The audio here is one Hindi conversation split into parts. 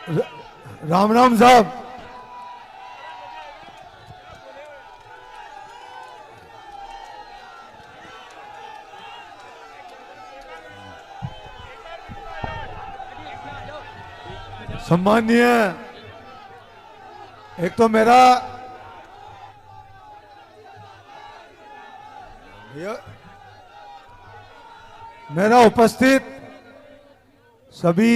राम राम साहब। सम्मानीय, एक तो मेरा उपस्थित सभी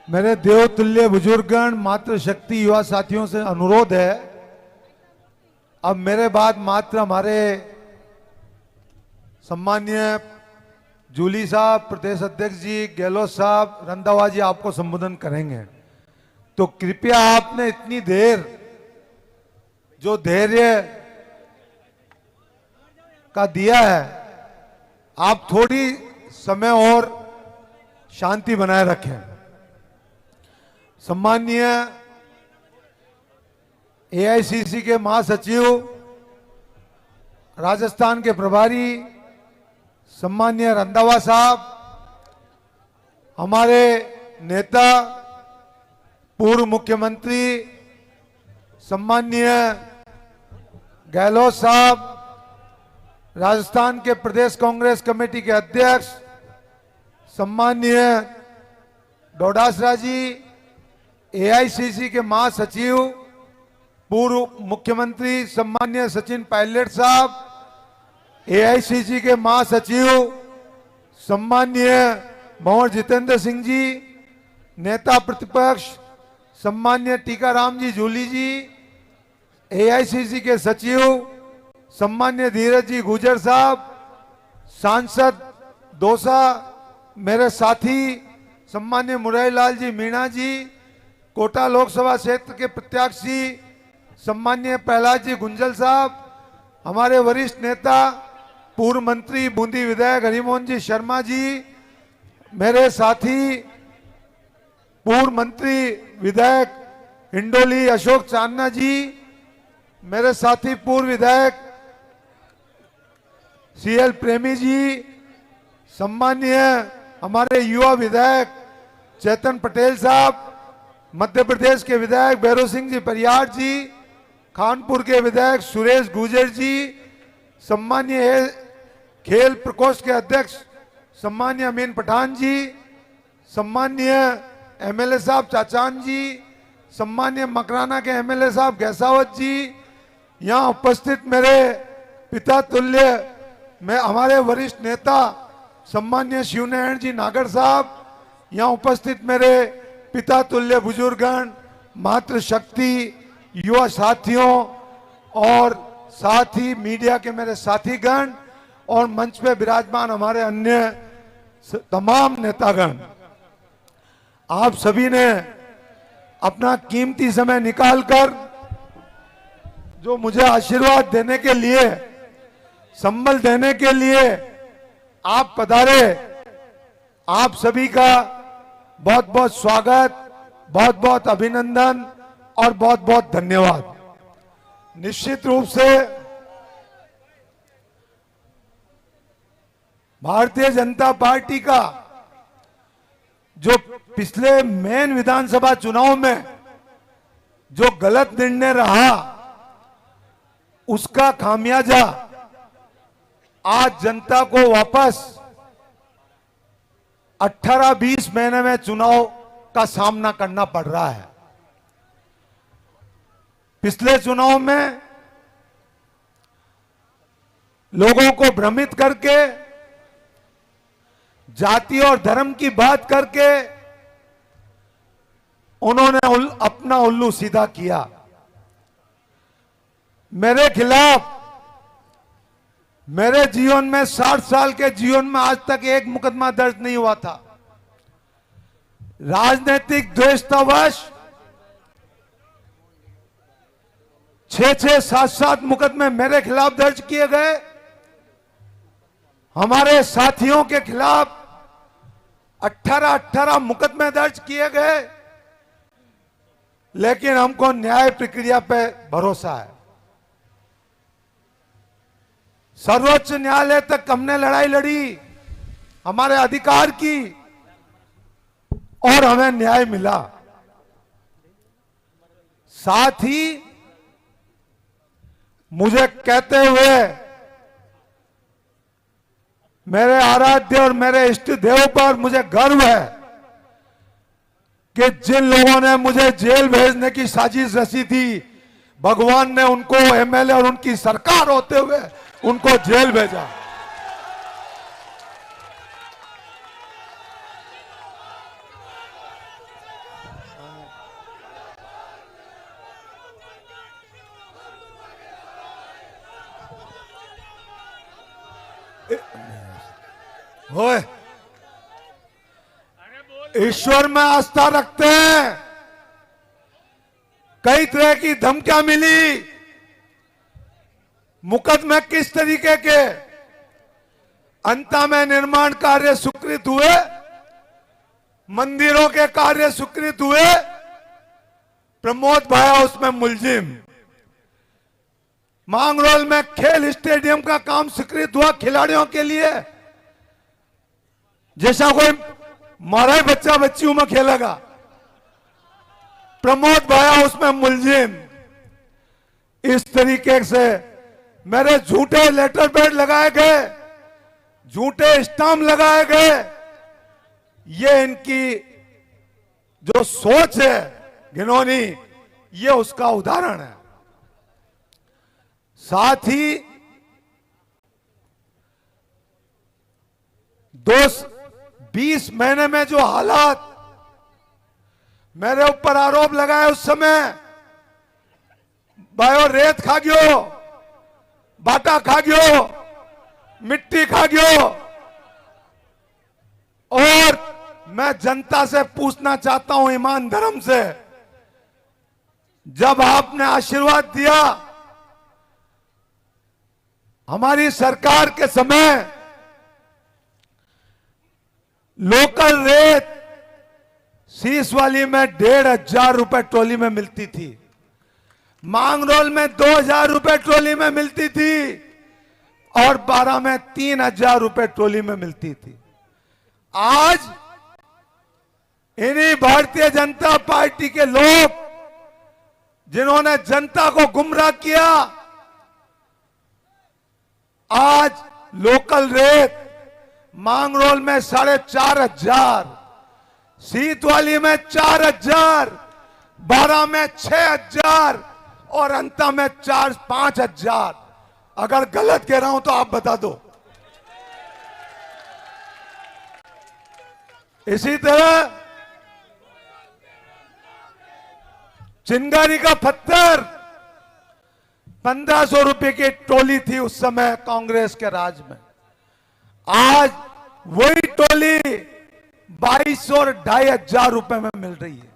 मेरे देवतुल्य बुजुर्गगण, मातृशक्ति युवा साथियों से अनुरोध है, अब मेरे बाद मात्र हमारे सम्मानीय जूली साहब, प्रदेश अध्यक्ष जी, गहलोत साहब, रंधावा जी आपको संबोधन करेंगे। तो कृपया आपने इतनी देर जो धैर्य का दिया है, आप थोड़ी समय और शांति बनाए रखें। सम्मानीय एआईसीसी के महासचिव, राजस्थान के प्रभारी सम्मानीय रंधावा साहब, हमारे नेता पूर्व मुख्यमंत्री सम्मानीय गहलोत साहब, राजस्थान के प्रदेश कांग्रेस कमेटी के अध्यक्ष सम्मानीय डोडासरा जी, एआईसीसी के महासचिव पूर्व मुख्यमंत्री सम्मानीय सचिन पायलट साहब, एआईसीसी के महासचिव सम्मानीय भंवर जितेंद्र सिंह जी, नेता प्रतिपक्ष सम्मानीय टीकाराम जी जूली जी, एआईसीसी के सचिव सम्मान्य धीरज जी गुजर साहब, सांसद दौसा मेरे साथी सम्मान्य मुरारीलाल जी मीणा जी, कोटा लोकसभा क्षेत्र के प्रत्याशी सम्मान्य प्रहलाद जी गुंजल साहब, हमारे वरिष्ठ नेता पूर्व मंत्री बूंदी विधायक हरिमोहन जी शर्मा जी, मेरे साथी पूर्व मंत्री विधायक हिंडोली अशोक चांदना जी, मेरे साथी पूर्व विधायक सीएल प्रेमी जी, सम्मानीय हमारे युवा विधायक चेतन पटेल साहब, मध्य प्रदेश के विधायक भैरव सिंह जी परियार जी, खानपुर के विधायक सुरेश गुर्जर जी, सम्मानीय खेल प्रकोष्ठ के अध्यक्ष सम्मानीय अमीन पठान जी, सम्मानीय एमएलए साहब चाचान जी, सम्मानीय मकराना के एमएलए साहब गैसावत जी, यहाँ उपस्थित मेरे पिता तुल्य मैं हमारे वरिष्ठ नेता सम्मानीय शिवनारायण जी नागर साहब, यहाँ उपस्थित मेरे पिता तुल्य बुजुर्गगण, मातृशक्ति युवा साथियों और साथ ही मीडिया के मेरे साथीगण और मंच पे विराजमान हमारे अन्य तमाम नेतागण, आप सभी ने अपना कीमती समय निकालकर जो मुझे आशीर्वाद देने के लिए, संबल देने के लिए आप पधारे, आप सभी का बहुत बहुत स्वागत, बहुत बहुत अभिनंदन और बहुत बहुत धन्यवाद। निश्चित रूप से भारतीय जनता पार्टी का जो पिछले मेन विधानसभा चुनाव में जो गलत निर्णय रहा, उसका खामियाजा आज जनता को वापस 18-20 महीने में चुनाव का सामना करना पड़ रहा है। पिछले चुनाव में लोगों को भ्रमित करके, जाति और धर्म की बात करके उन्होंने अपना उल्लू सीधा किया। मेरे खिलाफ मेरे जीवन में 60 साल के जीवन में आज तक एक मुकदमा दर्ज नहीं हुआ था। राजनीतिक द्वेषतावश 6-6, 7-7 मुकदमे मेरे खिलाफ दर्ज किए गए। हमारे साथियों के खिलाफ 18-18 मुकदमे दर्ज किए गए, लेकिन हमको न्याय प्रक्रिया पे भरोसा है। सर्वोच्च न्यायालय तक हमने लड़ाई लड़ी हमारे अधिकार की, और हमें न्याय मिला। साथ ही मुझे कहते हुए मेरे आराध्य और मेरे इष्ट देव पर मुझे गर्व है कि जिन लोगों ने मुझे जेल भेजने की साजिश रची थी, भगवान ने उनको एमएलए और उनकी सरकार होते हुए उनको जेल भेजा। होए, ईश्वर में आस्था रखते हैं। कई तरह की धमकियां मिली, मुकदमे किस तरीके के, अंत में निर्माण कार्य स्वीकृत हुए, मंदिरों के कार्य स्वीकृत हुए, प्रमोद भाया उसमें मुलजिम। मांगरोल में खेल स्टेडियम का काम स्वीकृत हुआ खिलाड़ियों के लिए, जैसा कोई मारा बच्चा बच्चियों में खेलेगा, प्रमोद भाया उसमें मुलजिम। इस तरीके से मेरे झूठे लेटर पैड लगाए गए, झूठे स्टाम्प लगाए गए। ये इनकी जो सोच है घिनौनी, ये उसका उदाहरण है। साथ ही 20 महीने में जो हालात मेरे ऊपर आरोप लगाए, उस समय बायो रेत खा गयो, बाटा खा गयो, मिट्टी खा गयो। और मैं जनता से पूछना चाहता हूं ईमान धर्म से, जब आपने आशीर्वाद दिया हमारी सरकार के समय, लोकल रेत सीसवाली में 1500 रुपए ट्रॉली में मिलती थी, मांगरोल में 2000 रुपए ट्रॉली में मिलती थी, और 12 में 3000 रुपए ट्रॉली में मिलती थी। आज इन्हीं भारतीय जनता पार्टी के लोग जिन्होंने जनता को गुमराह किया, आज लोकल रेत मांगरोल में 4500, सीतवाली में 4000, 12 में 6000 और अंत में 4-5 अगर गलत कह रहा हूं तो आप बता दो। इसी तरह चिंगारी का पत्थर 1500 रुपए की टोली थी उस समय कांग्रेस के राज में, आज वही टोली 2200 और 2500 रुपए में मिल रही है,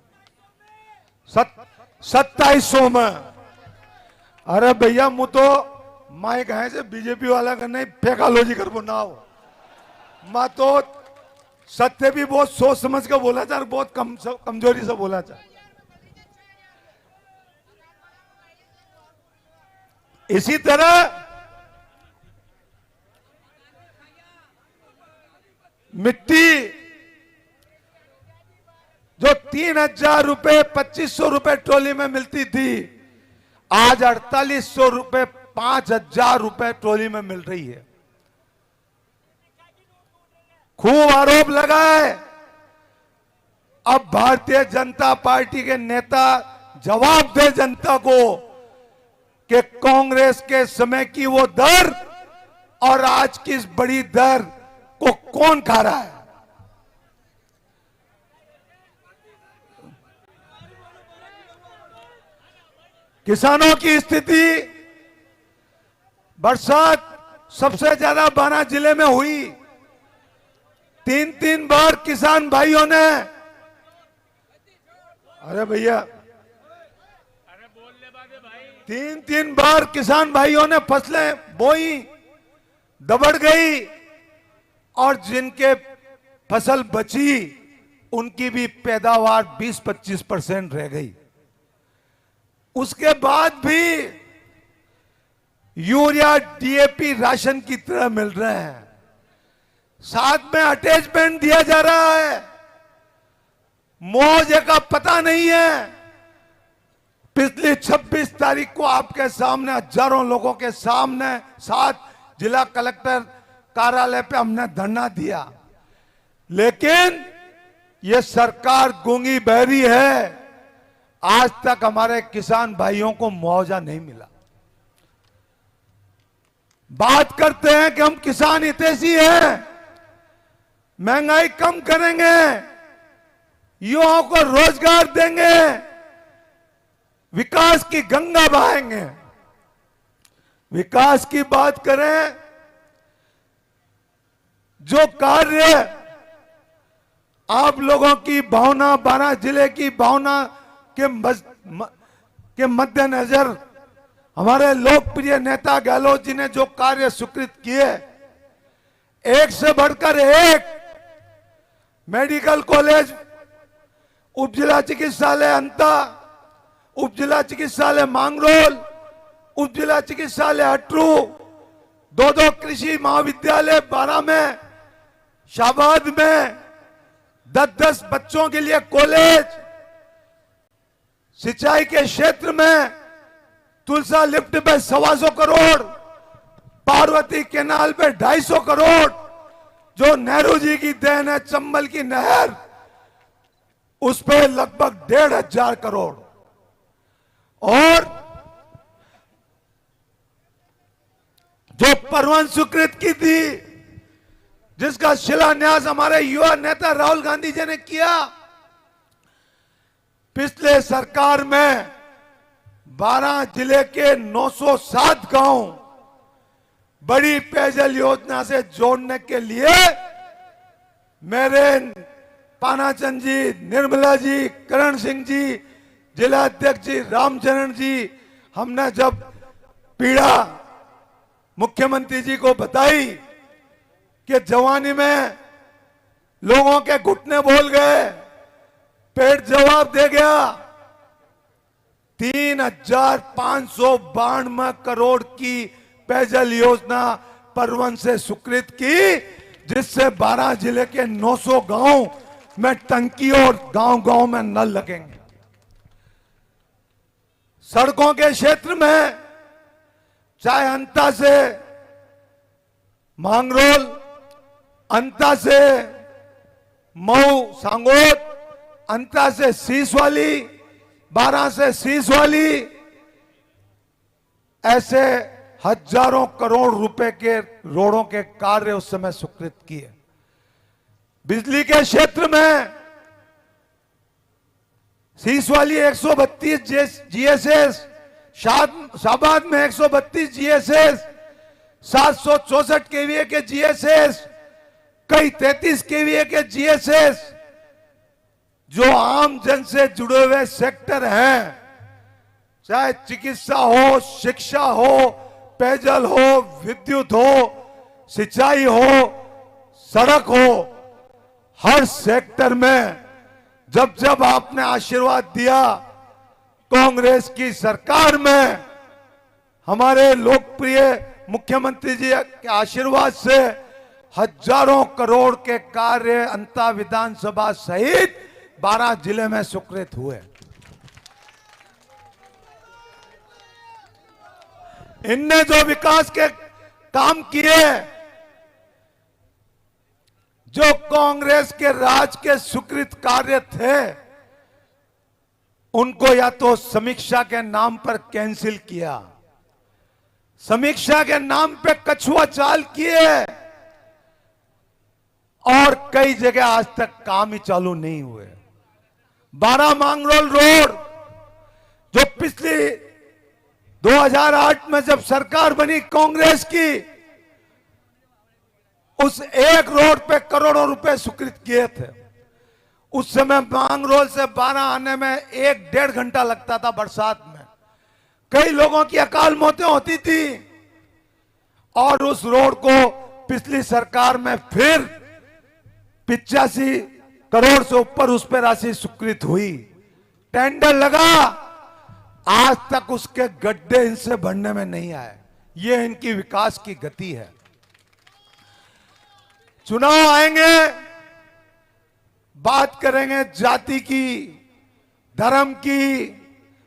2700 में। अरे भैया मु तो माए कहे से बीजेपी वाला का नहीं फेकालोजी कर ना हो, मैं तो सत्य भी बहुत सोच समझ कर बोला था, बहुत कमजोरी से बोला था। इसी तरह मिट्टी जो 3000 रुपए 2500 रुपए ट्रॉली में मिलती थी, आज 4800 रुपए 5000 रुपए ट्रॉली में मिल रही है। खूब आरोप लगाए। अब भारतीय जनता पार्टी के नेता जवाब दे जनता को कि कांग्रेस के समय की वो दर और आज की इस बड़ी दर को कौन खा रहा है। किसानों की स्थिति, बरसात सबसे ज्यादा 12 जिले में हुई। 3-3 बार किसान भाइयों ने, अरे भैया 3-3 बार किसान भाइयों ने फसलें बोई, दबड़ गई, और जिनके फसल बची उनकी भी पैदावार 20-25% रह गई। उसके बाद भी यूरिया डीएपी राशन की तरह मिल रहे हैं, साथ में अटैचमेंट दिया जा रहा है। मुआवजे का पता नहीं है। पिछली 26 तारीख को आपके सामने हजारों लोगों के सामने साथ जिला कलेक्टर कार्यालय पे हमने धरना दिया, लेकिन ये सरकार गूंगी बहरी है। आज तक हमारे किसान भाइयों को मुआवजा नहीं मिला। बात करते हैं कि हम किसान हितैषी हैं, महंगाई कम करेंगे, युवाओं को रोजगार देंगे, विकास की गंगा बहाएंगे। विकास की बात करें, जो कार्य आप लोगों की भावना, 12 जिले की भावना के मद्देनजर हमारे लोकप्रिय नेता गहलोत जी ने जो कार्य स्वीकृत किए, एक से बढ़कर एक मेडिकल कॉलेज, उप जिला चिकित्सालय अंता, उप जिला चिकित्सालय मांगरोल, उप जिला चिकित्सालय हटरू, 2 कृषि महाविद्यालय 12 में, शाहबाद में 10-10 बच्चों के लिए कॉलेज, सिंचाई के क्षेत्र में तुलसा लिफ्ट पे 125 करोड़, पार्वती कैनाल पे 250 करोड़, जो नेहरू जी की देन है, चंबल की नहर, उस पे लगभग 1,500 करोड़, और जो परवन स्वीकृत की थी, जिसका शिलान्यास हमारे युवा नेता राहुल गांधी जी ने किया। पिछले सरकार में 12 जिले के 907 गांव बड़ी पेयजल योजना से जोड़ने के लिए मेरे पानाचंद जी, निर्मला जी, करण सिंह जी, जिला अध्यक्ष जी, रामचरण जी, हमने जब पीड़ा मुख्यमंत्री जी को बताई कि जवानी में लोगों के घुटने बोल गए, पेट जवाब दे गया, 3,592 करोड़ की पेयजल योजना परवन से स्वीकृत की, जिससे 12 जिले के 900 गांव में टंकी और गांव-गांव में नल लगेंगे। सड़कों के क्षेत्र में चाहे अंता से मांगरोल, अंता से मऊ सांगोट, अंता से सीसवाली, 12 से सीसवाली, ऐसे हजारों करोड़ रुपए के रोडों के कार्य उस समय स्वीकृत किए। बिजली के क्षेत्र में सीसवाली 132 जीएसएस, शाहबाद में 132 जीएसएस, 764 केवीए के जीएसएस, कई 33 केवीए के जीएसएस, जो आम जन से जुड़े हुए सेक्टर हैं, चाहे चिकित्सा हो, शिक्षा हो, पेयजल हो, विद्युत हो, सिंचाई हो, सड़क हो, हर सेक्टर में जब जब आपने आशीर्वाद दिया, कांग्रेस की सरकार में हमारे लोकप्रिय मुख्यमंत्री जी के आशीर्वाद से हजारों करोड़ के कार्य अंता विधानसभा सहित 12 जिले में स्वीकृत हुए। इनने जो विकास के काम किए, जो कांग्रेस के राज के स्वीकृत कार्य थे, उनको या तो समीक्षा के नाम पर कैंसिल किया, समीक्षा के नाम पे कछुआ चाल किए, और कई जगह आज तक काम ही चालू नहीं हुए। 12 मांगरोल रोड, जो पिछली 2008 में जब सरकार बनी कांग्रेस की, उस एक रोड पे करोड़ों रुपए स्वीकृत किए थे। उस समय मांगरोल से 12 आने में 1-1.5 घंटा लगता था बरसात में, कई लोगों की अकाल मौतें होती थी, और उस रोड को पिछली सरकार में फिर 85 करोड़ से ऊपर उस पर राशि स्वीकृत हुई, टेंडर लगा, आज तक उसके गड्ढे इनसे भरने में नहीं आए। ये इनकी विकास की गति है। चुनाव आएंगे, बात करेंगे जाति की, धर्म की।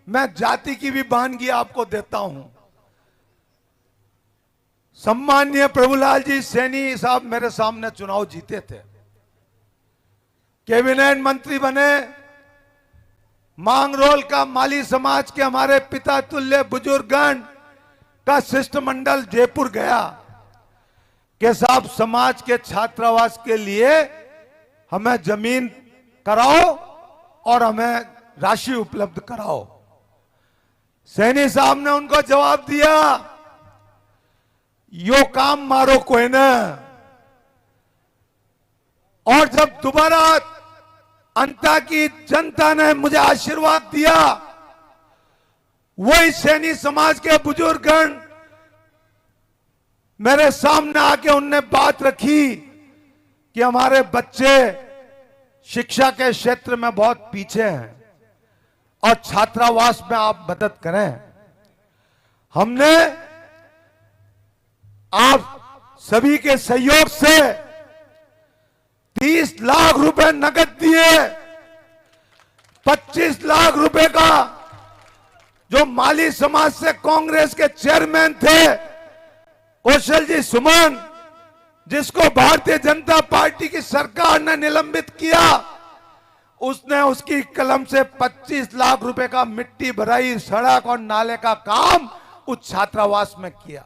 मैं जाति की भी वानगी आपको देता हूं। सम्माननीय प्रभुलाल जी सैनी साहब मेरे सामने चुनाव जीते थे, कैबिनेट मंत्री बने, मांगरोल का माली समाज के हमारे पिता तुल्य बुजुर्गगण का शिष्टमंडल जयपुर गया कि साहब समाज के छात्रावास के लिए हमें जमीन कराओ और हमें राशि उपलब्ध कराओ। सैनी साहब ने उनको जवाब दिया, यो काम मारो कोई न। और जब दोबारा अंता की जनता ने मुझे आशीर्वाद दिया, वही सैनी समाज के बुजुर्गगण मेरे सामने आके उनने बात रखी कि हमारे बच्चे शिक्षा के क्षेत्र में बहुत पीछे हैं और छात्रावास में आप मदद करें। हमने आप सभी के सहयोग से 30 लाख रुपए नकद दिए, 25 लाख रुपए का जो माली समाज से कांग्रेस के चेयरमैन थे कौशल जी सुमन, जिसको भारतीय जनता पार्टी की सरकार ने निलंबित किया, उसने उसकी कलम से 25 लाख रुपए का मिट्टी भराई, सड़क और नाले का काम उस छात्रावास में किया।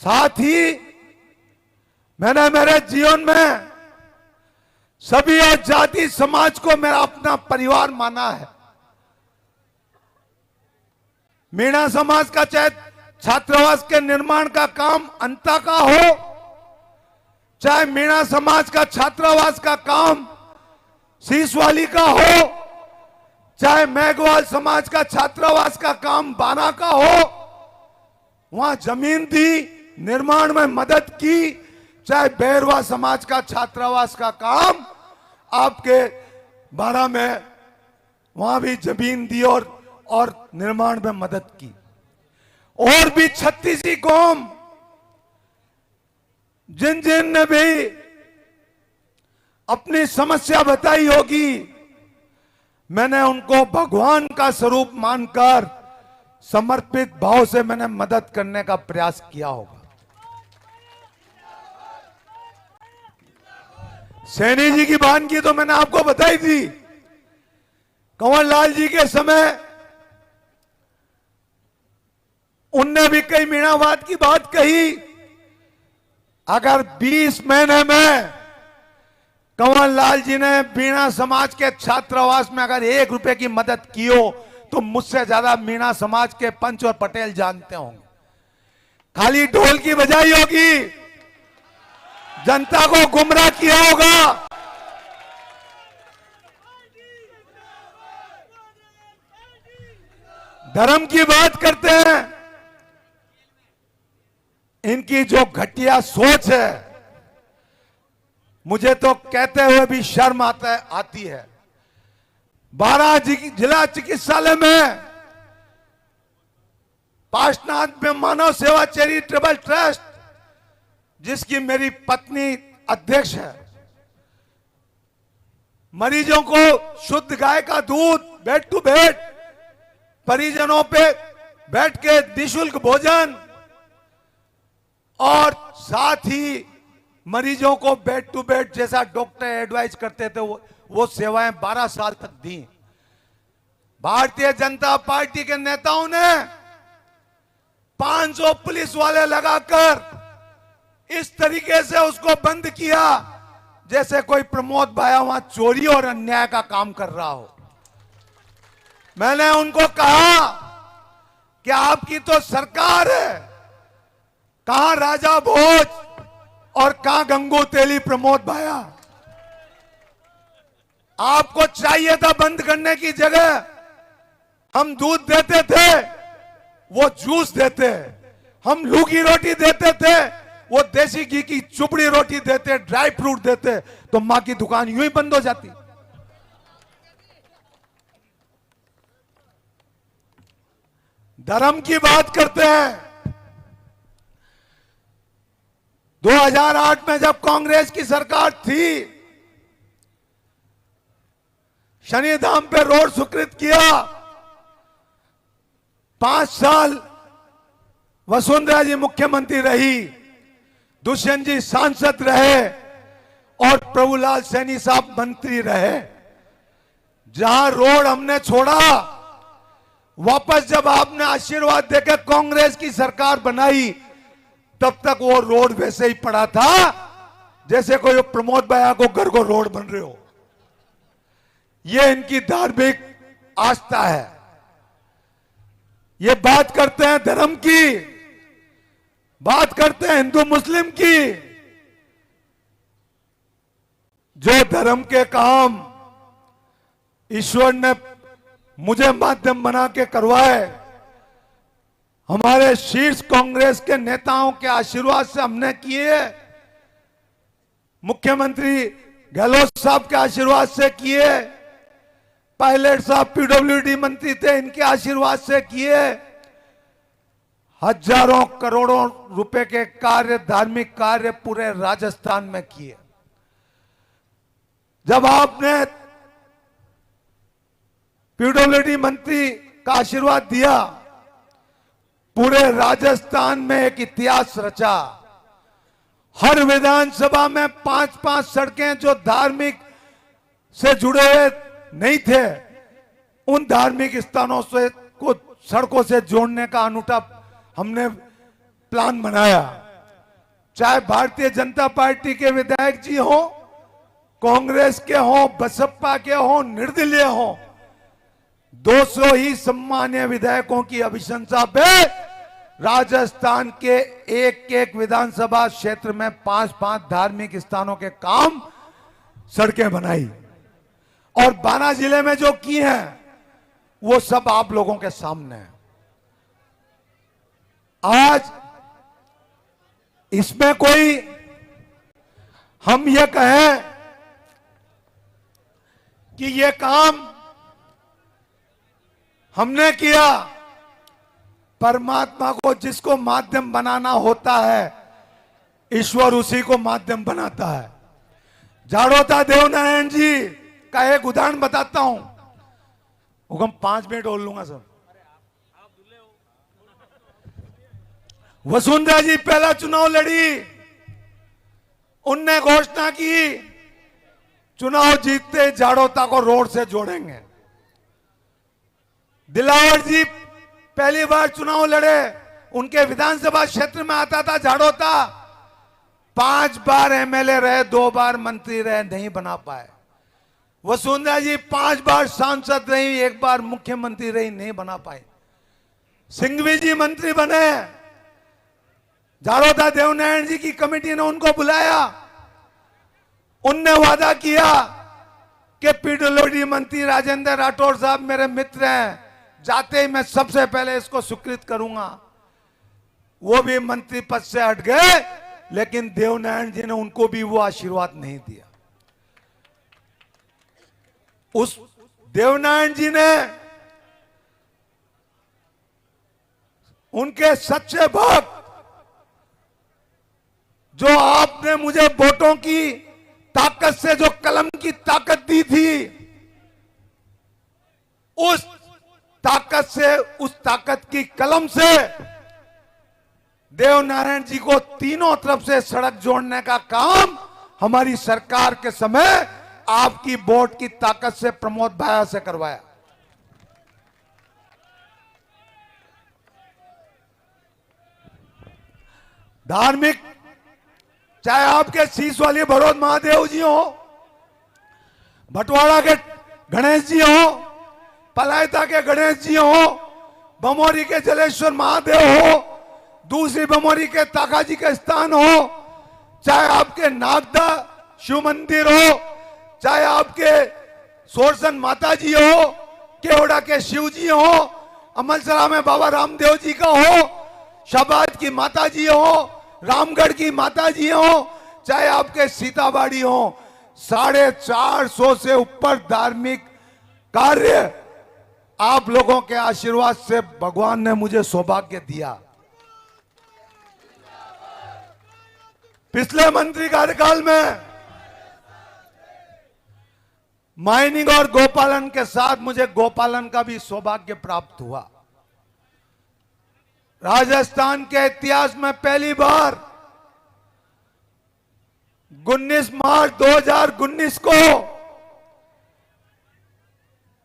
साथ ही मैंने मेरे जीवन में सभी और जाति समाज को मेरा अपना परिवार माना है। मीणा समाज का चाहे छात्रावास के निर्माण का काम अंता का हो, चाहे मीणा समाज का छात्रावास का काम शीशवाली का हो, चाहे मेघवाल समाज का छात्रावास का काम बाना का हो, वहां जमीन दी, निर्माण में मदद की। चाहे बैरवा समाज का छात्रावास का काम आपके बारा में, वहां भी जमीन दी और निर्माण में मदद की। और भी 36 कौम जिन जिन ने भी अपनी समस्या बताई होगी, मैंने उनको भगवान का स्वरूप मानकर समर्पित भाव से मैंने मदद करने का प्रयास किया होगा। सैनी जी की वानगी तो मैंने आपको बताई थी। कंवर लाल जी के समय उनने भी कई मीणावाद की बात कही। अगर 20 महीने में कंवर लाल जी ने मीणा समाज के छात्रावास में अगर 1 रुपए की मदद की हो, तो मुझसे ज्यादा मीणा समाज के पंच और पटेल जानते होंगे। खाली ढोल की बजाई होगी, जनता को गुमराह किया होगा। धर्म की बात करते हैं, इनकी जो घटिया सोच है, मुझे तो कहते हुए भी शर्म आती है। 12 जिला चिकित्सालय में पार्श्वनाथ में मानव सेवा चैरिटेबल ट्रस्ट, जिसकी मेरी पत्नी अध्यक्ष है, मरीजों को शुद्ध गाय का दूध बेड टू बेड, परिजनों पे बैठ के निःशुल्क भोजन और साथ ही मरीजों को बेड टू बेड जैसा डॉक्टर एडवाइस करते थे वो सेवाएं 12 साल तक दी। भारतीय जनता पार्टी के नेताओं ने 500 पुलिस वाले लगाकर इस तरीके से उसको बंद किया जैसे कोई प्रमोद भाया वहां चोरी और अन्याय का काम कर रहा हो। मैंने उनको कहा कि आपकी तो सरकार है, कहां राजा भोज और कहां गंगू तेली प्रमोद भाया। आपको चाहिए था बंद करने की जगह हम दूध देते थे, वो जूस देते, हम लूकी रोटी देते थे, वो देसी घी की चुपड़ी रोटी देते, ड्राई फ्रूट देते, तो मां की दुकान यूं ही बंद हो जाती। धर्म की बात करते हैं, 2008 में जब कांग्रेस की सरकार थी, शनिधाम पे रोड स्वीकृत किया। 5 साल वसुंधरा जी मुख्यमंत्री रही, दुष्यंत जी सांसद रहे और प्रभुलाल सैनी साहब मंत्री रहे। जहां रोड हमने छोड़ा, वापस जब आपने आशीर्वाद देकर कांग्रेस की सरकार बनाई, तब तक वो रोड वैसे ही पड़ा था जैसे कोई प्रमोद भैया को घर को रोड बन रहे हो। ये इनकी धार्मिक आस्था है। ये बात करते हैं धर्म की, बात करते हैं हिंदू मुस्लिम की। जो धर्म के काम ईश्वर ने मुझे माध्यम बना के करवाए, हमारे शीर्ष कांग्रेस के नेताओं के आशीर्वाद से हमने किए, मुख्यमंत्री गहलोत साहब के आशीर्वाद से किए, पायलट साहब पीडब्ल्यूडी मंत्री थे, इनके आशीर्वाद से किए। हजारों करोड़ों रुपए के कार्य, धार्मिक कार्य पूरे राजस्थान में किए। जब आपने पीडब्ल्यूडी मंत्री का आशीर्वाद दिया, पूरे राजस्थान में एक इतिहास रचा। हर विधानसभा में 5-5 सड़कें जो धार्मिक से जुड़े हुए नहीं थे, उन धार्मिक स्थानों से को सड़कों से जोड़ने का अनूठा हमने प्लान बनाया। चाहे भारतीय जनता पार्टी के विधायक जी हो, कांग्रेस के हो, बसपा के हो, निर्दलीय हो, 200 ही सम्मानीय विधायकों की अभिशंसा पे राजस्थान के एक विधानसभा क्षेत्र में 5-5 धार्मिक स्थानों के काम, सड़कें बनाई। और 12 जिले में जो की हैं, वो सब आप लोगों के सामने है। आज इसमें कोई हम ये कहें कि ये काम हमने किया, परमात्मा को जिसको माध्यम बनाना होता है, ईश्वर उसी को माध्यम बनाता है। झाड़ोता देवनारायण जी का एक उदाहरण बताता हूं। हुक्म 5 मिनट और लूंगा सर। वसुंधरा जी पहला चुनाव लड़ी, उनने घोषणा की चुनाव जीतते झाड़ोता को रोड से जोड़ेंगे। दिलावर जी पहली बार चुनाव लड़े, उनके विधानसभा क्षेत्र में आता था झाड़ोता। 5 बार एमएलए रहे, 2 बार मंत्री रहे, नहीं बना पाए। वसुंधरा जी 5 बार सांसद रही, 1 बार मुख्यमंत्री रही, नहीं बना पाई। सिंघवी जी मंत्री बने, झाड़ोता देवनारायण जी की कमेटी ने उनको बुलाया। उनने वादा किया कि पीडब्ल्यूडी मंत्री राजेंद्र राठौर साहब मेरे मित्र हैं, जाते ही मैं सबसे पहले इसको स्वीकृत करूंगा। वो भी मंत्री पद से हट गए, लेकिन देवनारायण जी ने उनको भी वो आशीर्वाद नहीं दिया। उस देवनारायण जी ने उनके सच्चे भक्त, जो आपने मुझे वोटों की ताकत से, जो कलम की ताकत दी थी, उस ताकत से, उस ताकत की कलम से देवनारायण जी को तीनों तरफ से सड़क जोड़ने का काम हमारी सरकार के समय आपकी वोट की ताकत से, प्रमोद भाया से करवाया। धार्मिक, चाहे आपके शीश वाली भरोद महादेव जी हो, भटवाड़ा के गणेश जी हो, पलायता के गणेश जी हो, बमोरी के जलेश्वर महादेव हो, दूसरी बमोरी के ताका जी के स्थान हो, चाहे आपके नागदा शिव मंदिर हो, चाहे आपके सोरसन माता जी हो, केवड़ा के शिव जी हो, अमलसरा में बाबा रामदेव जी का हो, शाबाद की माता जी हो, रामगढ़ की माता जी हो, चाहे आपके सीताबाड़ी हो, 450 से ऊपर धार्मिक कार्य आप लोगों के आशीर्वाद से भगवान ने मुझे सौभाग्य दिया। पिछले मंत्री कार्यकाल में माइनिंग और गोपालन के साथ मुझे गोपालन का भी सौभाग्य प्राप्त हुआ। राजस्थान के इतिहास में पहली बार 19 मार्च 2019 को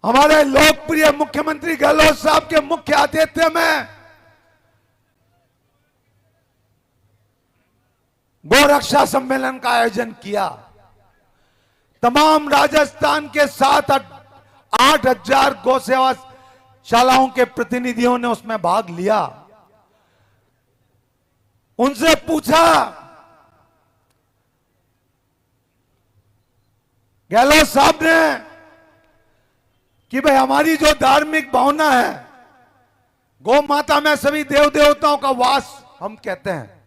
हमारे लोकप्रिय मुख्यमंत्री गहलोत साहब के मुख्य आतिथ्य में गोरक्षा सम्मेलन का आयोजन किया। तमाम राजस्थान के 7-8 गौ सेवा शालाओं के प्रतिनिधियों ने उसमें भाग लिया। उनसे पूछा, गहलोत साहब ने, कि भाई हमारी जो धार्मिक भावना है, गौ माता में सभी देव देवताओं का वास हम कहते हैं,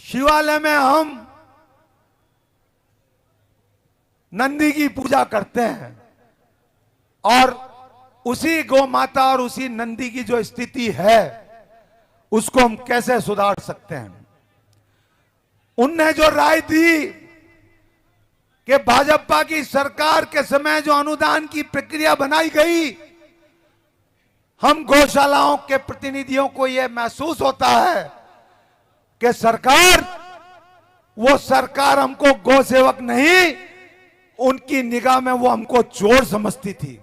शिवालय में हम नंदी की पूजा करते हैं और उसी गौ माता और उसी नंदी की जो स्थिति है उसको हम कैसे सुधार सकते हैं। उनने जो राय दी कि भाजपा की सरकार के समय जो अनुदान की प्रक्रिया बनाई गई, हम गौशालाओं के प्रतिनिधियों को यह महसूस होता है कि वो सरकार हमको गौ सेवक नहीं, उनकी निगाह में वो हमको चोर समझती थी।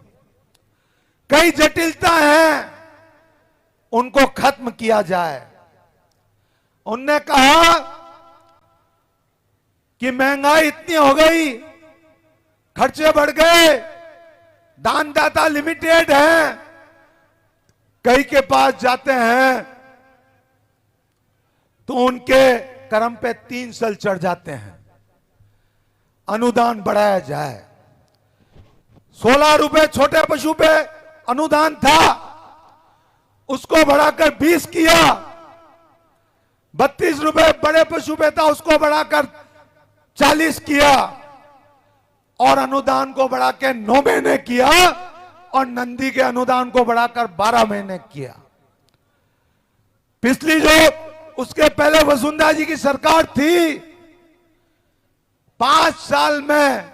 कई जटिलता हैं, उनको खत्म किया जाए। उनने कहा कि महंगाई इतनी हो गई, खर्चे बढ़ गए, दानदाता लिमिटेड हैं, कई के पास जाते हैं तो उनके कर्म पे 3 साल चढ़ जाते हैं। अनुदान बढ़ाया जाए। 16 रुपए छोटे पशु पे अनुदान था, उसको बढ़ाकर 20 किया। 32 रुपए बड़े पशु पे था, उसको बढ़ाकर 40 किया और अनुदान को बढ़ा के 9 महीने किया और नंदी के अनुदान को बढ़ाकर 12 महीने किया। पिछली जो उसके पहले वसुंधरा जी की सरकार थी, 5 साल में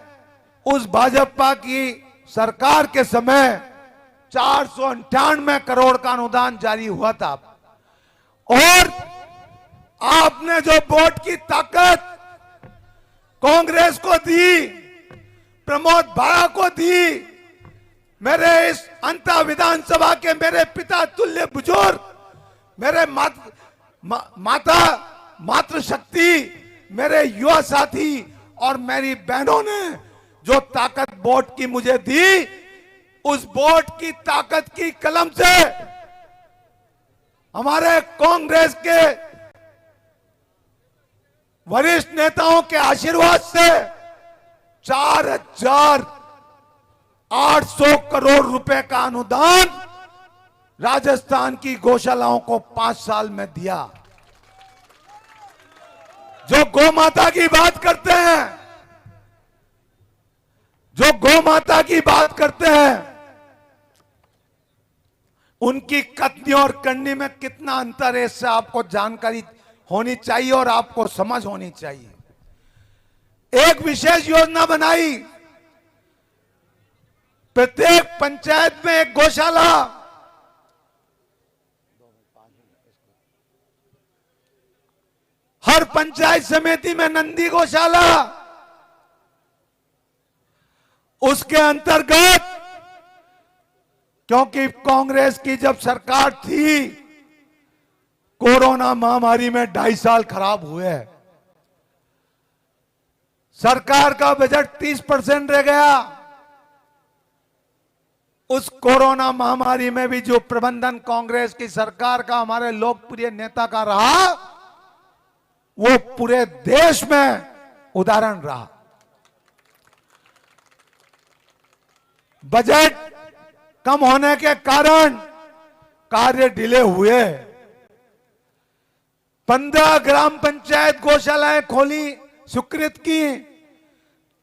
उस भाजपा की सरकार के समय 498 करोड़ का अनुदान जारी हुआ था। और आपने जो वोट की ताकत कांग्रेस को दी, प्रमोद भाया को दी, मेरे इस अंता विधानसभा के मेरे पिता तुल्य बुजुर्ग, मेरे मातृशक्ति, मेरे युवा साथी और मेरी बहनों ने जो ताकत वोट की मुझे दी, उस वोट की ताकत की कलम से, हमारे कांग्रेस के वरिष्ठ नेताओं के आशीर्वाद से 4,800 करोड़ रुपए का अनुदान राजस्थान की गौशालाओं को 5 साल में दिया। जो गौ माता की बात करते हैं, जो गौ माता की बात करते हैं, उनकी कथनी और करनी में कितना अंतर है, इससे आपको जानकारी होनी चाहिए और आपको समझ होनी चाहिए। एक विशेष योजना बनाई, प्रत्येक पंचायत में एक गौशाला, हर पंचायत समिति में नंदी गौशाला। उसके अंतर्गत, क्योंकि कांग्रेस की जब सरकार थी, कोरोना महामारी में 2.5 साल खराब हुए, सरकार का बजट 30% रह गया। उस कोरोना महामारी में भी जो प्रबंधन कांग्रेस की सरकार का, हमारे लोकप्रिय नेता का रहा, वो पूरे देश में उदाहरण रहा। बजट कम होने के कारण कार्य डिले हुए। 15 ग्राम पंचायत गौशालाएं खोली, स्वीकृत की।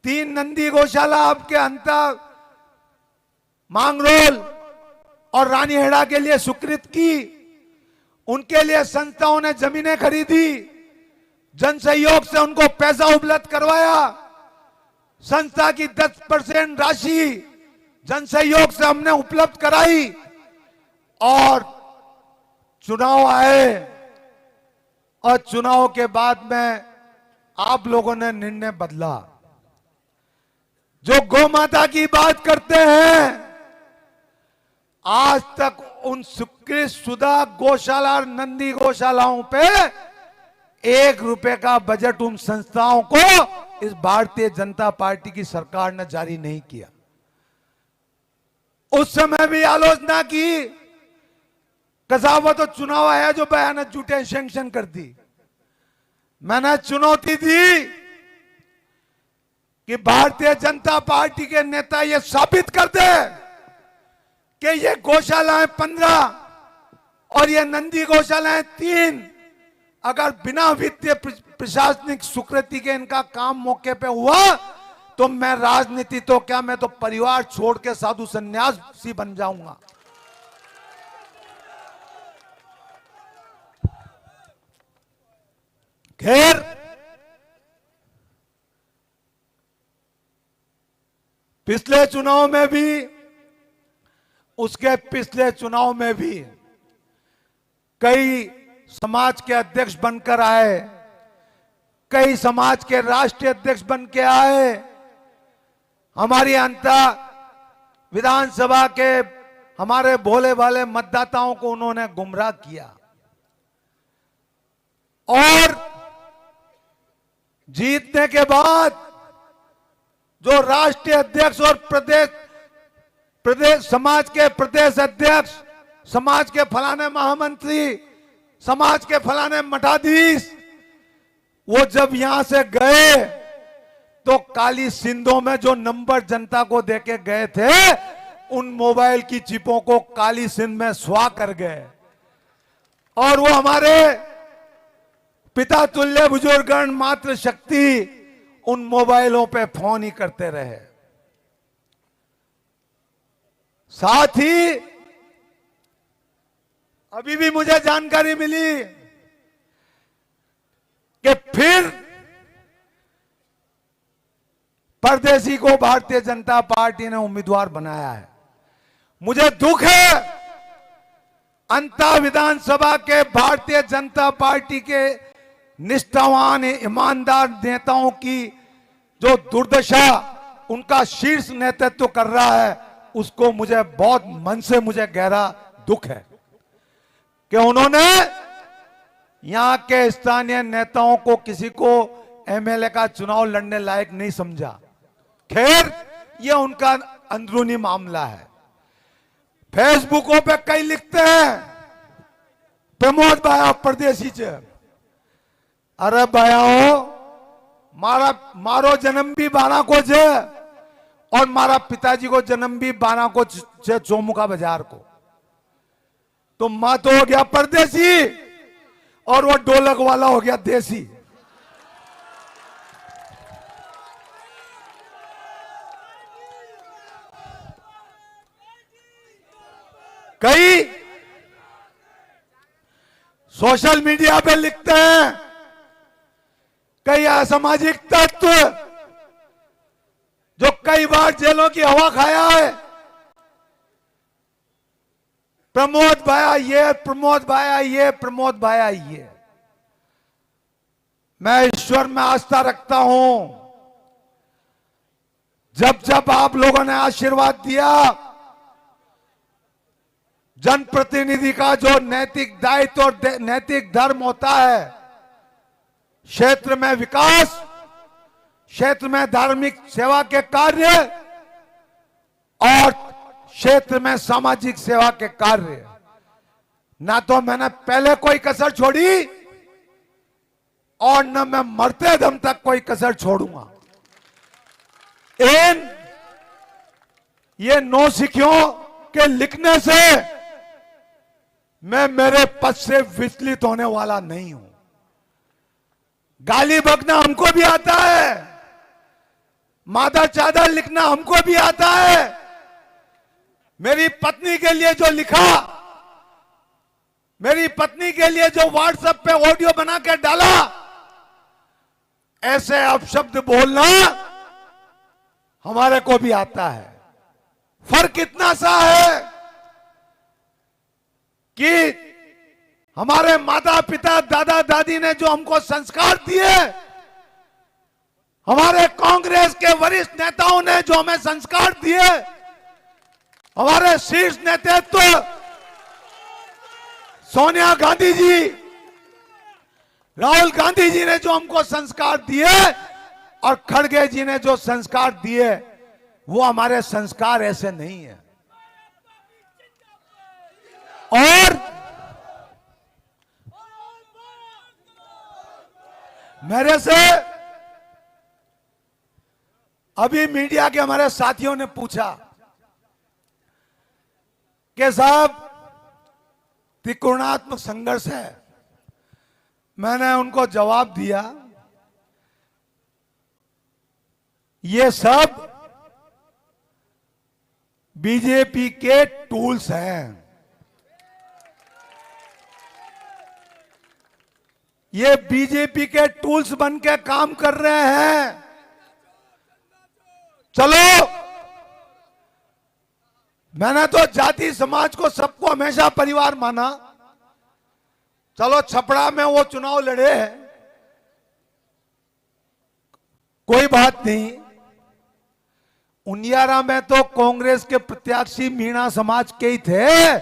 3 नंदी गौशाला आपके अंतर मांगरोल और रानीहेड़ा के लिए स्वीकृत की। उनके लिए संस्थाओं ने जमीनें खरीदी। जन सहयोग से उनको पैसा उपलब्ध करवाया। संस्था की 10% राशि जन सहयोग से हमने उपलब्ध कराई और चुनाव आए और चुनाव के बाद में आप लोगों ने निर्णय बदला। जो गौ माता की बात करते हैं, आज तक उन स्वीकृत शुदा गौशाला नंदी गौशालाओं पे 1 रुपए का बजट उन संस्थाओं को इस भारतीय जनता पार्टी की सरकार ने जारी नहीं किया। उस समय भी आलोचना की, कसावा तो चुनाव आया जो बयान झूठे सैंक्शन कर दी। मैंने चुनौती दी कि भारतीय जनता पार्टी के नेता ये साबित कर दे कि ये गौशालाएं 15 और ये नंदी गौशालाएं 3 अगर बिना वित्तीय प्रशासनिक स्वीकृति के इनका काम मौके पे हुआ तो मैं राजनीति तो क्या, मैं तो परिवार छोड़ के साधु सन्यासी बन जाऊंगा। खैर, पिछले चुनाव में भी, उसके पिछले चुनाव में भी कई समाज के अध्यक्ष बनकर आए, कई समाज के राष्ट्रीय अध्यक्ष बन के आए। हमारी अंतर विधानसभा के हमारे भोले भाले मतदाताओं को उन्होंने गुमराह किया और जीतने के बाद जो राष्ट्रीय अध्यक्ष और प्रदेश समाज के प्रदेश अध्यक्ष, समाज के फलाने महामंत्री, समाज के फलाने मठाधीश, वो जब यहां से गए तो काली सिंधों में जो नंबर जनता को देके गए थे, उन मोबाइल की चिपों को काली सिंध में स्वाह कर गए और वो हमारे पिता तुल्य बुजुर्गगण मातृ शक्ति उन मोबाइलों पे फोन ही करते रहे। साथ ही अभी भी मुझे जानकारी मिली कि फिर परदेसी को भारतीय जनता पार्टी ने उम्मीदवार बनाया है। मुझे दुख है अंतर विधानसभा के भारतीय जनता पार्टी के निष्ठावान ईमानदार नेताओं की जो दुर्दशा उनका शीर्ष नेतृत्व कर रहा है, उसको मुझे बहुत मन से मुझे गहरा दुख है कि उन्होंने यहां के स्थानीय नेताओं को किसी को एमएलए का चुनाव लड़ने लायक नहीं समझा। खैर, ये उनका अंदरूनी मामला है। फेसबुकों पे कई लिखते हैं प्रमोद भाई परदेसी चे, अरे भाइयों मारो जन्म भी 12 को छे और मारा पिताजी को जन्म भी 12 को छे चौमुखा बाजार को। तो मां तो हो गया परदेसी और वो ढोलक वाला हो गया देसी। कई सोशल मीडिया पे लिखते हैं, कई असामाजिक तत्व जो कई बार जेलों की हवा खाया है, प्रमोद भाया ये, प्रमोद भाया ये, प्रमोद भाया ये। मैं ईश्वर में आस्था रखता हूं। जब जब आप लोगों ने आशीर्वाद दिया, जनप्रतिनिधि का जो नैतिक दायित्व और नैतिक धर्म होता है, क्षेत्र में विकास, क्षेत्र में धार्मिक सेवा के कार्य और क्षेत्र में सामाजिक सेवा के कार्य, ना तो मैंने पहले कोई कसर छोड़ी और न मैं मरते दम तक कोई कसर छोड़ूंगा। ये नौसिखियों के लिखने से मैं मेरे पद से विचलित होने वाला नहीं हूं। गाली बकना हमको भी आता है, मादा चादर लिखना हमको भी आता है। मेरी पत्नी के लिए जो लिखा, मेरी पत्नी के लिए जो व्हाट्सएप पे ऑडियो बना के डाला, ऐसे अपशब्द बोलना हमारे को भी आता है। फर्क इतना सा है कि हमारे माता पिता दादा दादी ने जो हमको संस्कार दिए, हमारे कांग्रेस के वरिष्ठ नेताओं ने जो हमें संस्कार दिए, हमारे शीर्ष नेतृत्व सोनिया गांधी जी, राहुल गांधी जी ने जो हमको संस्कार दिए और खड़गे जी ने जो संस्कार दिए, वो हमारे संस्कार ऐसे नहीं है। और मेरे से अभी मीडिया के हमारे साथियों ने पूछा कि साहब त्रिकोणात्मक संघर्ष है। मैंने उनको जवाब दिया, ये सब बीजेपी के टूल्स हैं। ये बीजेपी के टूल्स बन के काम कर रहे हैं। चलो, मैंने तो जाति समाज को सबको हमेशा परिवार माना। चलो, छपड़ा में वो चुनाव लड़े हैं, कोई बात नहीं। उनियारा में तो कांग्रेस के प्रत्याशी मीणा समाज के ही थे।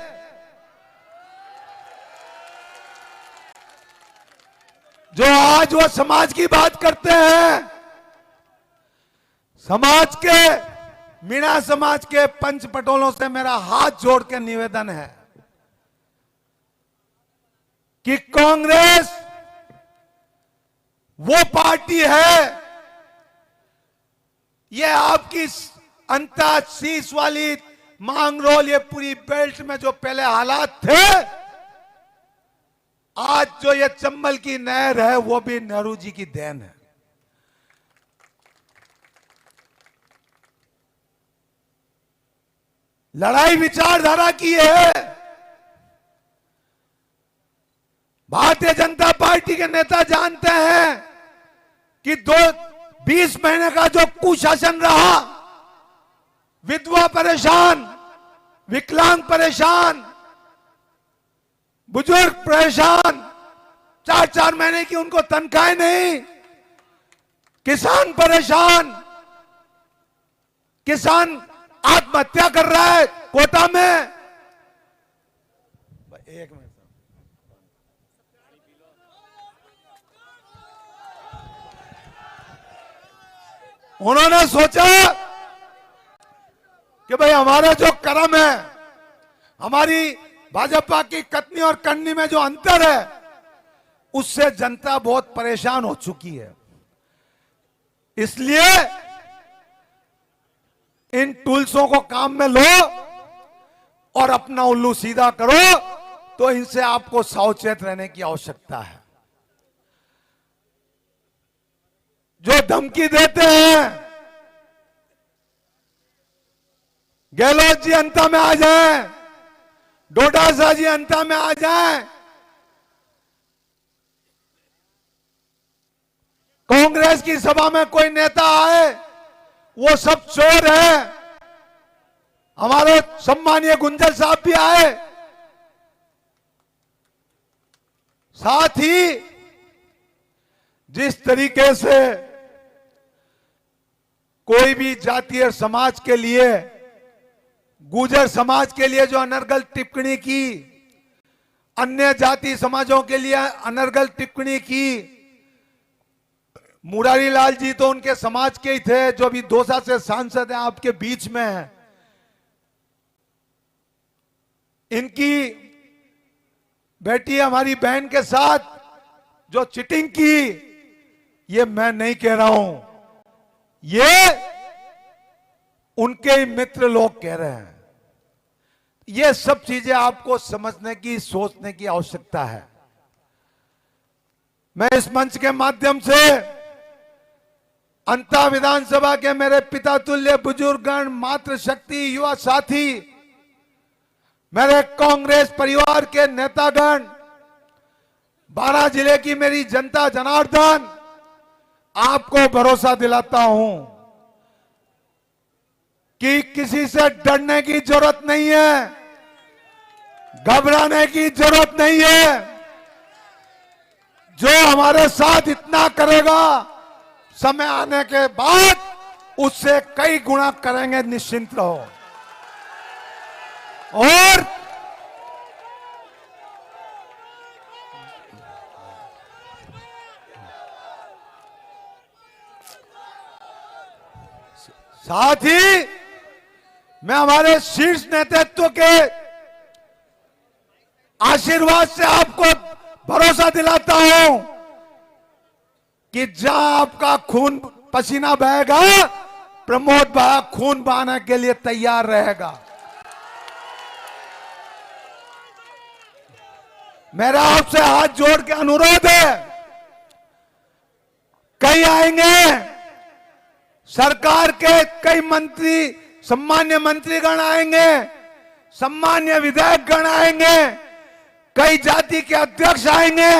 जो आज वो समाज की बात करते हैं, समाज के, मीणा समाज के पंच पटोलों से मेरा हाथ जोड़ के निवेदन है कि कांग्रेस वो पार्टी है, ये आपकी अंताशीष वाली मांगरोल, ये पूरी बेल्ट में जो पहले हालात थे, आज जो ये चंबल की नहर है, वो भी नेहरू जी की देन है। लड़ाई विचारधारा की है। भारतीय जनता पार्टी के नेता जानते हैं कि 20 महीने का जो कुशासन रहा, विधवा परेशान, विकलांग परेशान, बुजुर्ग परेशान, 4-4 महीने की उनको तनख्वाहें नहीं, किसान परेशान, किसान आत्महत्या कर रहा है कोटा में। एक मिनट, उन्होंने सोचा कि भाई हमारा जो कर्म है, हमारी भाजपा की कतनी और करनी में जो अंतर है, उससे जनता बहुत परेशान हो चुकी है। इसलिए इन टूल्सों को काम में लो और अपना उल्लू सीधा करो। तो इनसे आपको सावचेत रहने की आवश्यकता है। जो धमकी देते हैं, गहलोत जी अंता में आ जाएं, डोडासा जी अंता में आ जाएं, कांग्रेस की सभा में कोई नेता आए, वो सब चोर है। हमारे सम्मानीय गुंजर साहब भी आए। साथ ही जिस तरीके से कोई भी जातीय समाज के लिए, गुर्जर समाज के लिए जो अनर्गल टिप्पणी की, अन्य जाति समाजों के लिए अनर्गल टिप्पणी की, मुरारी लाल जी तो उनके समाज के ही थे, जो अभी दौसा से सांसद हैं, आपके बीच में हैं। इनकी बेटी हमारी बहन के साथ जो चीटिंग की, ये मैं नहीं कह रहा हूं, ये उनके ही मित्र लोग कह रहे हैं। ये सब चीजें आपको समझने की, सोचने की आवश्यकता है। मैं इस मंच के माध्यम से अंता विधानसभा के मेरे पिता तुल्य बुजुर्गगण, मातृशक्ति, युवा साथी, मेरे कांग्रेस परिवार के नेतागण, 12 जिले की मेरी जनता जनार्दन, आपको भरोसा दिलाता हूं कि किसी से डरने की जरूरत नहीं है, घबराने की जरूरत नहीं है। जो हमारे साथ इतना करेगा, समय आने के बाद उससे कई गुना करेंगे, निश्चिंत रहो। और साथ ही मैं हमारे शीर्ष नेतृत्व के आशीर्वाद से आपको भरोसा दिलाता हूं कि जहां आपका खून पसीना बहेगा, प्रमोद भाई खून बहाने के लिए तैयार रहेगा। मेरा आपसे हाथ जोड़ के अनुरोध है, कई आएंगे सरकार के, कई मंत्री, सम्मान्य मंत्रीगण आएंगे, सम्मान्य विधायकगण आएंगे, कई जाति के अध्यक्ष आएंगे।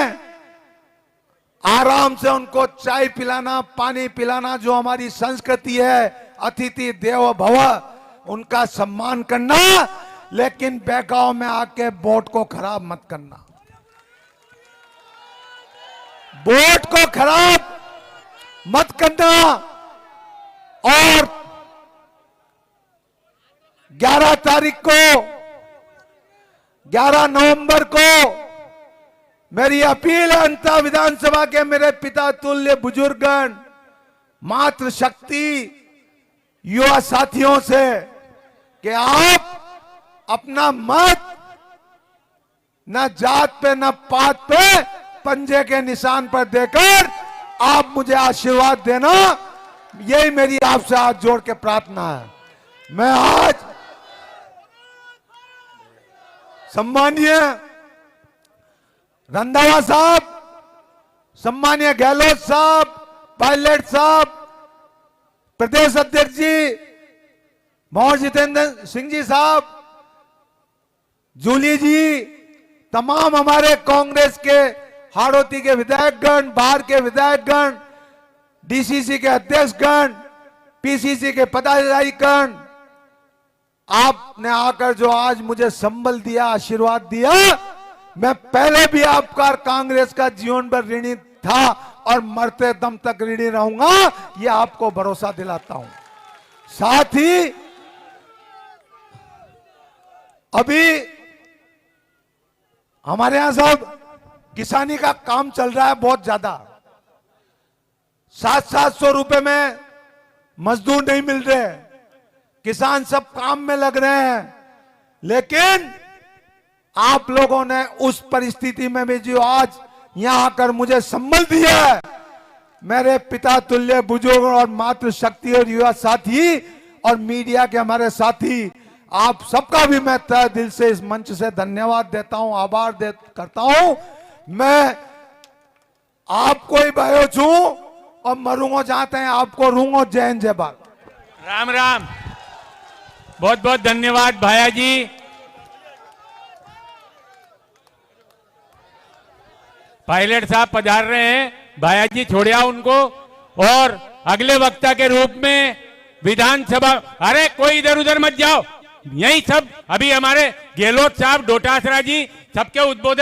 आराम से उनको चाय पिलाना, पानी पिलाना, जो हमारी संस्कृति है, अतिथि देवो भव, उनका सम्मान करना, लेकिन बहकाव में आके वोट को खराब मत करना। वोट को खराब मत करना। और 11 तारीख को, 11 नवंबर को मेरी अपील है अंता विधानसभा के मेरे पिता तुल्य बुजुर्गगण, मातृशक्ति युवा साथियों से कि आप अपना मत न जात पे न पात पे, पंजे के निशान पर देकर आप मुझे आशीर्वाद देना। यही मेरी आपसे हाथ जोड़ के प्रार्थना है। मैं आज सम्मानीय रंधावा साहब, सम्मानीय गहलोत साहब, पायलट साहब, प्रदेश अध्यक्ष जी मोहन जितेंद्र सिंह जी साहब, जूली जी, तमाम हमारे कांग्रेस के हाड़ौती के विधायकगण, बाहर के विधायकगण, डीसीसी के अध्यक्षगण, पीसीसी के पदाधिकारीगण, आपने आकर जो आज मुझे संबल दिया, आशीर्वाद दिया, मैं पहले भी आपका कांग्रेस का जीवन भर ऋणी था और मरते दम तक ऋणी रहूंगा, ये आपको भरोसा दिलाता हूं। साथ ही अभी हमारे यहां साहब किसानी का काम चल रहा है बहुत ज्यादा। 700 रुपए में मजदूर नहीं मिल रहे, किसान सब काम में लग रहे हैं, लेकिन आप लोगों ने उस परिस्थिति में भी जो आज यहां आकर मुझे संबल दिया है, मेरे पिता तुल्य बुजुर्ग और मातृशक्ति और युवा साथी और मीडिया के हमारे साथी, आप सबका भी मैं तहे दिल से इस मंच से धन्यवाद देता हूं, आभार करता हूं। मैं आपको ही भयो छू और मरूंगा चाहते हैं आपको रूंगो। जय हिंद, जय भारत। राम राम। बहुत बहुत धन्यवाद भाया जी। पायलट साहब पधार रहे हैं, भाया जी छोड़िया उनको। और अगले वक्ता के रूप में विधानसभा, अरे कोई इधर उधर मत जाओ, यही सब अभी हमारे गहलोत साहब, डोटासरा जी, सबके उद्बोधन